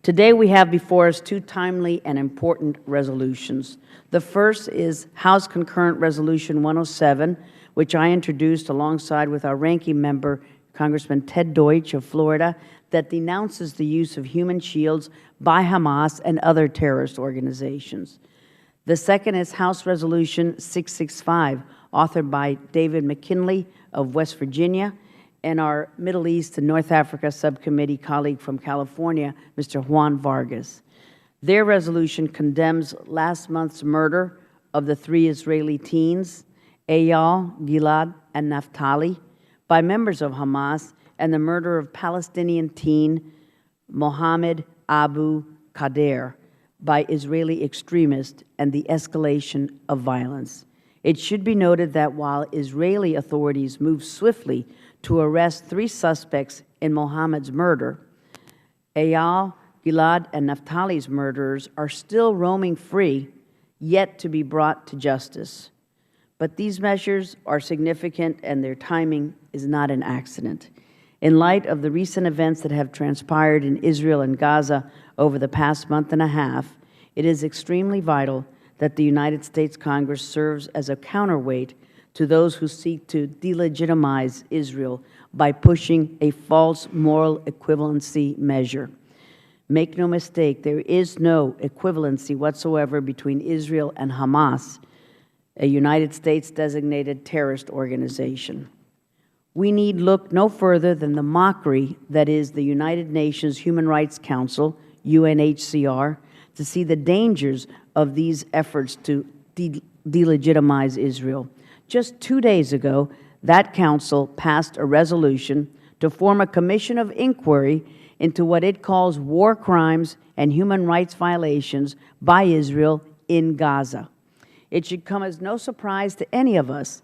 Today we have before us two timely and important resolutions. The first is House Concurrent Resolution 107, which I introduced alongside with our ranking member, Congressman Ted Deutsch of Florida, that denounces the use of human shields by Hamas and other terrorist organizations. The second is House Resolution 665, authored by David McKinley of West Virginia and our Middle East and North Africa Subcommittee colleague from California, Mr. Juan Vargas. Their resolution condemns last month's murder of the three Israeli teens, Eyal, Gilad, and Naphtali, by members of Hamas, and the murder of Palestinian teen Mohammed Abu Qader by Israeli extremists, and the escalation of violence. It should be noted that while Israeli authorities moved swiftly to arrest three suspects in Mohammed's murder, Eyal, Gilad, and Naphtali's murderers are still roaming free, yet to be brought to justice. But these measures are significant, and their timing is not an accident. In light of the recent events that have transpired in Israel and Gaza over the past month and a half, it is extremely vital that the United States Congress serves as a counterweight to those who seek to delegitimize Israel by pushing a false moral equivalency measure. Make no mistake, there is no equivalency whatsoever between Israel and Hamas, a United States-designated terrorist organization. We need look no further than the mockery that is the United Nations Human Rights Council, UNHCR, to see the dangers of these efforts to delegitimize Israel. Just 2 days ago, that council passed a resolution to form a commission of inquiry into what it calls war crimes and human rights violations by Israel in Gaza. It should come as no surprise to any of us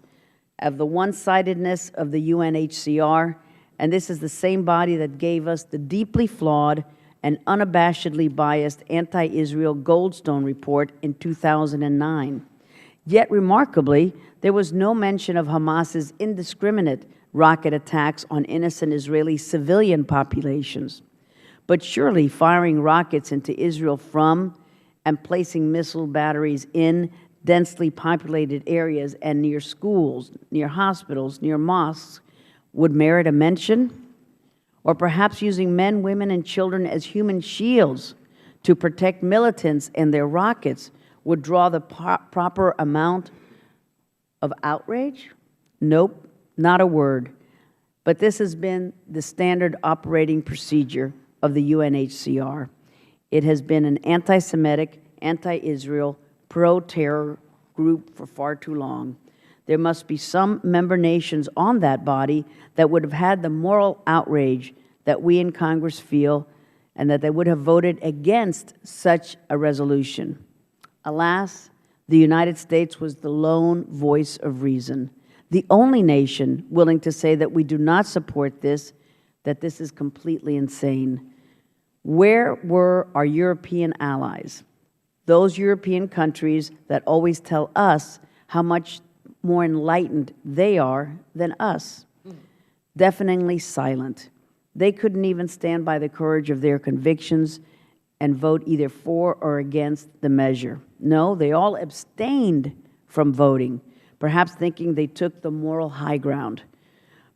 of the one-sidedness of the UNHCR, and this is the same body that gave us the deeply flawed and unabashedly biased anti-Israel Goldstone report in 2009. Yet, remarkably, there was no mention of Hamas's indiscriminate rocket attacks on innocent Israeli civilian populations. But surely firing rockets into Israel from and placing missile batteries in densely populated areas and near schools, near hospitals, near mosques would merit a mention? Or perhaps using men, women, and children as human shields to protect militants and their rockets would draw the proper amount of outrage? Nope, not a word. But this has been the standard operating procedure of the UNHCR. It has been an anti-Semitic, anti-Israel, pro-terror group for far too long. There must be some member nations on that body that would have had the moral outrage that we in Congress feel, and that they would have voted against such a resolution. Alas, the United States was the lone voice of reason, the only nation willing to say that we do not support this, that this is completely insane. Where were our European allies? Those European countries that always tell us how much more enlightened they are than us. Deafeningly silent. They couldn't even stand by the courage of their convictions and vote either for or against the measure. No, they all abstained from voting, perhaps thinking they took the moral high ground.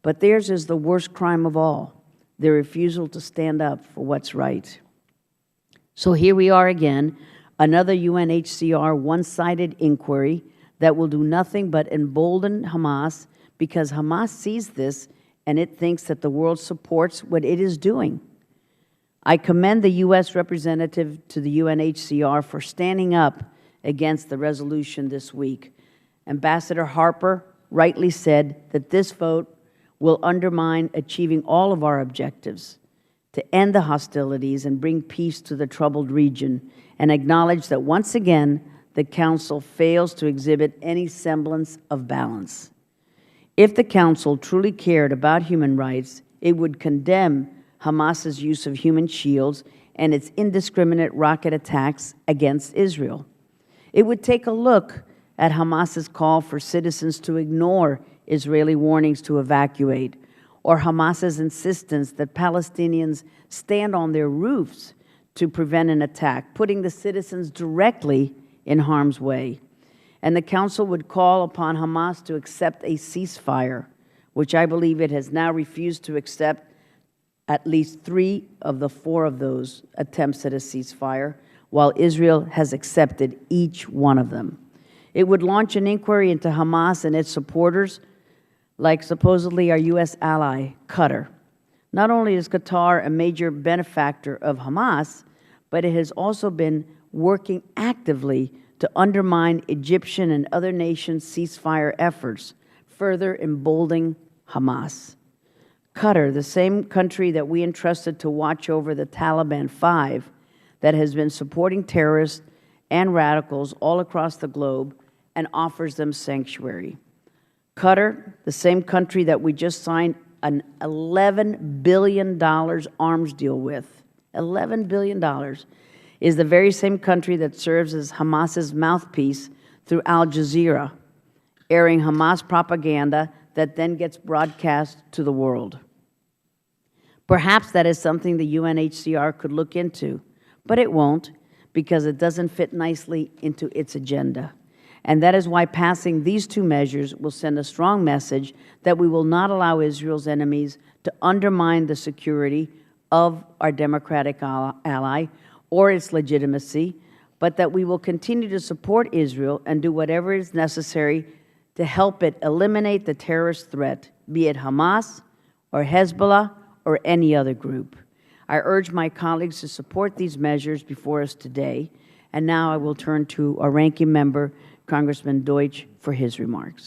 But theirs is the worst crime of all, their refusal to stand up for what's right. So here we are again, another UNHCR one-sided inquiry that will do nothing but embolden Hamas, because Hamas sees this and it thinks that the world supports what it is doing. I commend the U.S. representative to the UNHCR for standing up against the resolution this week. Ambassador Harper rightly said that this vote will undermine achieving all of our objectives to end the hostilities and bring peace to the troubled region, and acknowledge that once again the Council fails to exhibit any semblance of balance. If the Council truly cared about human rights, it would condemn Hamas's use of human shields and its indiscriminate rocket attacks against Israel. It would take a look at Hamas's call for citizens to ignore Israeli warnings to evacuate, or Hamas's insistence that Palestinians stand on their roofs to prevent an attack, putting the citizens directly in harm's way. And the Council would call upon Hamas to accept a ceasefire, which I believe it has now refused to accept at least 3 of the 4 of those attempts at a ceasefire, while Israel has accepted each one of them. It would launch an inquiry into Hamas and its supporters, like supposedly our U.S. ally, Qatar. Not only is Qatar a major benefactor of Hamas, but it has also been working actively to undermine Egyptian and other nations' ceasefire efforts, further emboldening Hamas. Qatar, the same country that we entrusted to watch over the Taliban 5, that has been supporting terrorists and radicals all across the globe and offers them sanctuary. Qatar, the same country that we just signed an $11 billion arms deal with, $11 billion, is the very same country that serves as Hamas's mouthpiece through Al Jazeera, airing Hamas propaganda that then gets broadcast to the world. Perhaps that is something the UNHCR could look into, but it won't, because it doesn't fit nicely into its agenda. And that is why passing these 2 measures will send a strong message that we will not allow Israel's enemies to undermine the security of our democratic ally or its legitimacy, but that we will continue to support Israel and do whatever is necessary to help it eliminate the terrorist threat, be it Hamas or Hezbollah or any other group. I urge my colleagues to support these measures before us today. And now I will turn to our ranking member, Congressman Deutsch, for his remarks.